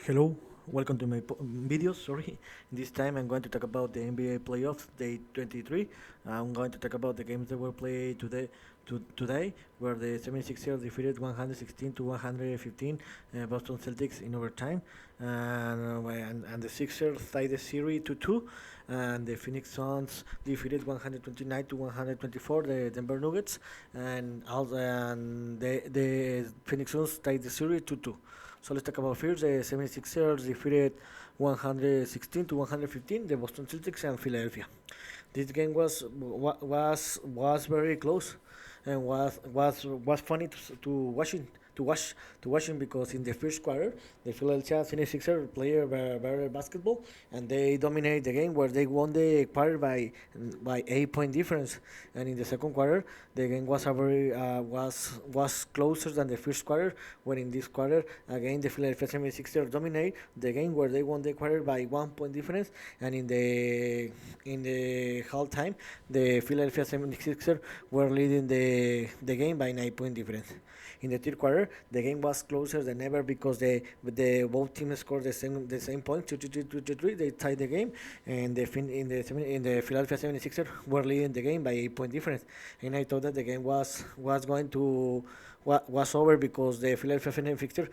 Hello, welcome to my videos. Sorry, this time I'm going to talk about the NBA playoffs, day 23. I'm going to talk about the games that were played today, where the 76ers defeated 116 to 115 Boston Celtics in overtime, and the Sixers tied the series to 2, and the Phoenix Suns defeated 129 to 124 the Denver Nuggets, and the Phoenix Suns tied the series to 2. So let's talk about first. The 76ers defeated 116 to 115 the Boston Celtics and Philadelphia. This game was very close and was funny to watching to watching because in the first quarter the Philadelphia 76ers played very basketball and they dominated the game where they won the quarter by 8 point difference, and in the second quarter the game was a very was closer than the first quarter, where in this quarter again the Philadelphia 76ers dominate the game where they won the quarter by 1 point difference, and in the halftime the Philadelphia 76ers were leading the game by 9 point difference. In the third quarter, the game was closer than ever because the both teams scored the same point, 2-3. They tied the game, and in the Philadelphia 76ers were leading the game by 8 point difference. And I thought that the game was going to was over because the Philadelphia 76ers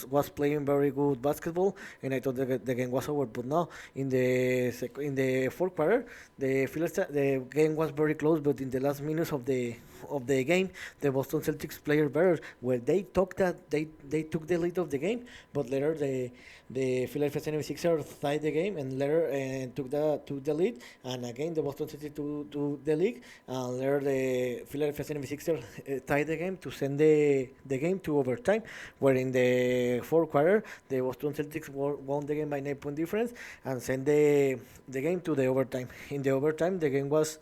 was playing very good basketball, and I thought the game was over. But no, in the fourth quarter, the game was very close, but in the last minutes of the game, the Boston Celtics player better, where they took the lead of the game, but later the Philadelphia 76ers tied the game and later took the lead, and again the Boston Celtics took the lead, and later the Philadelphia 76ers tied the game to send the game to overtime, where in the fourth quarter the Boston Celtics won the game by 9 point difference and sent the game to the overtime. In the overtime, the game was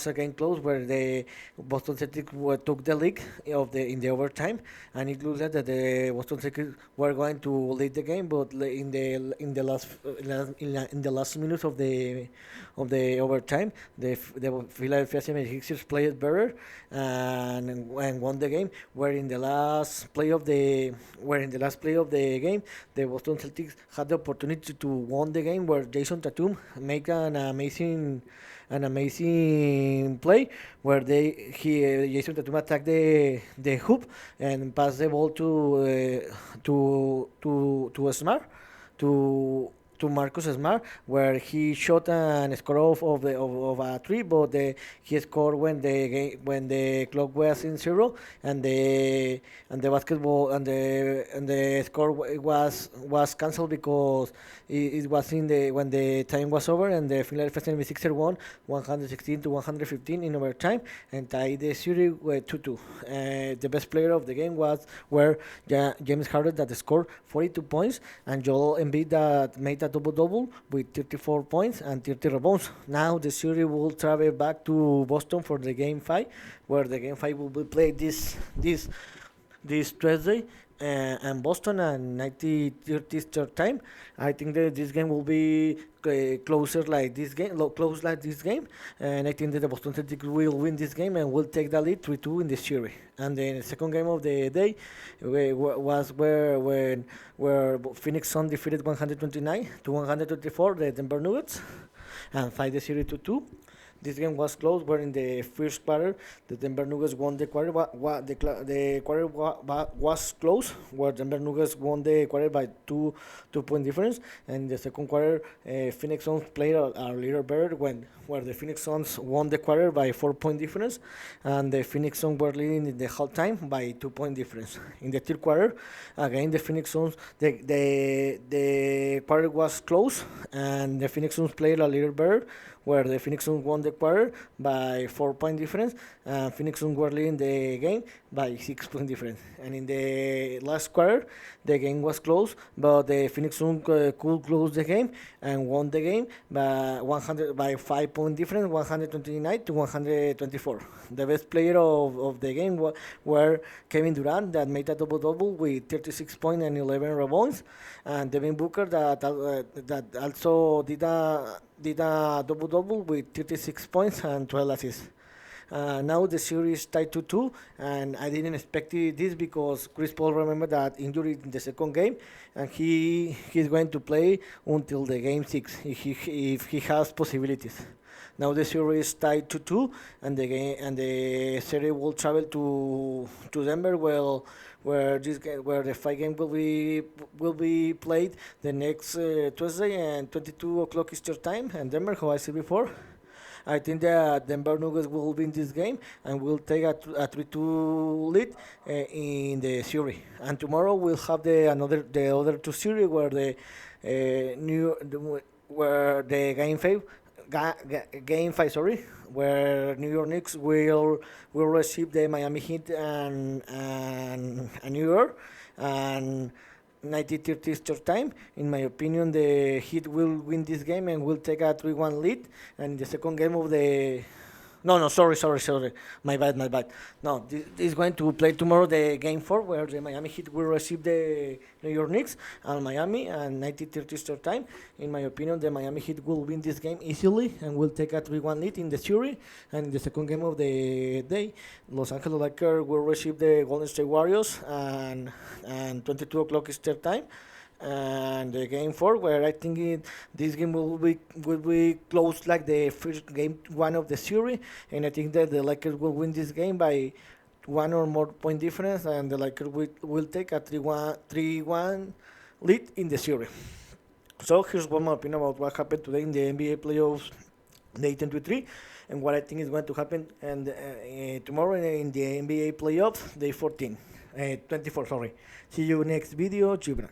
again close, where the Boston Celtics took the lead in the overtime, and it looks like that the Boston Celtics were going to lead the game, but in the last minutes of the overtime, the Philadelphia 76ers played better and won the game. Where in the last play of the game, the Boston Celtics had the opportunity to won the game, where Jason Tatum make an amazing play where Jason Tatum attacked the hoop and passed the ball to Smart, to Marcus Smart, where he shot and scored of a three, but he scored when the clock was in zero, and the basketball and the score was cancelled because it was when the time was over, and the Philadelphia 76ers won 116 to 115 in overtime and tied the series with 2-2. The best player of the game were James Harden, that scored 42 points, and Joel Embiid, that made a double-double with 34 points and 30 rebounds. Now the series will travel back to Boston for the Game 5, where the Game 5 will be played this Thursday, and Boston and 90:30 start time. I think that this game will be close like this game, and I think that the Boston Celtics will win this game and will take the lead 3-2 in the series. And then the second game of the day was where Phoenix Suns defeated 129 to 124 the Denver Nuggets and tied the series 2-2. This game was close, where in the first quarter, the Denver Nuggets won the quarter. The quarter was close, where Denver Nuggets won the quarter by two point difference. And the second quarter, Phoenix Suns played a little better, where the Phoenix Suns won the quarter by 4 point difference, and the Phoenix Suns were leading in the halftime by 2 point difference. In the third quarter, again the Phoenix Suns the quarter was close, and the Phoenix Suns played a little better, where the Phoenix Suns won the quarter by 4 point difference, and Phoenix Suns were leading the game by 6 point difference. And in the last quarter, the game was close, but the Phoenix Suns could close the game and won the game by 5 point difference, 129 to 124. The best player of the game were Kevin Durant, that made a double double with 36 points and 11 rebounds, and Devin Booker, that also did a double double with 36 points and 12 assists. Now the series tied to 2, and I didn't expect this because Chris Paul remember that injury in the second game, and he's going to play until the game 6 if he has possibilities. Now the series tied to 2, and the series will travel to Denver, where the fight game will be played the next Tuesday and 22 o'clock Eastern time, and Denver, how I said before. I think that Denver Nuggets will win this game and will take a 3-2 lead in the series. And tomorrow we'll have the other two series where where the game five, sorry, where New York Knicks will receive the Miami Heat and New York, and 90-30 Eastern time. In my opinion, the Heat will win this game and will take a 3-1 lead. And the second game of the no, sorry. My bad. No, this is going to play tomorrow the game 4, where the Miami Heat will receive the New York Knicks and Miami and 90-30 Eastern time. In my opinion, the Miami Heat will win this game easily and will take a 3-1 lead in the series. And in the second game of the day, Los Angeles Lakers will receive the Golden State Warriors and 22 o'clock Eastern time. And the game 4, where I think this game will be close like the first game 1 of the series, and I think that the Lakers will win this game by one or more point difference, and the Lakers will take a 3-1 lead in the series. So here's one more opinion about what happened today in the NBA playoffs, day 10-3, and what I think is going to happen and tomorrow in the NBA playoffs, day 24. Sorry. See you next video, Gibran.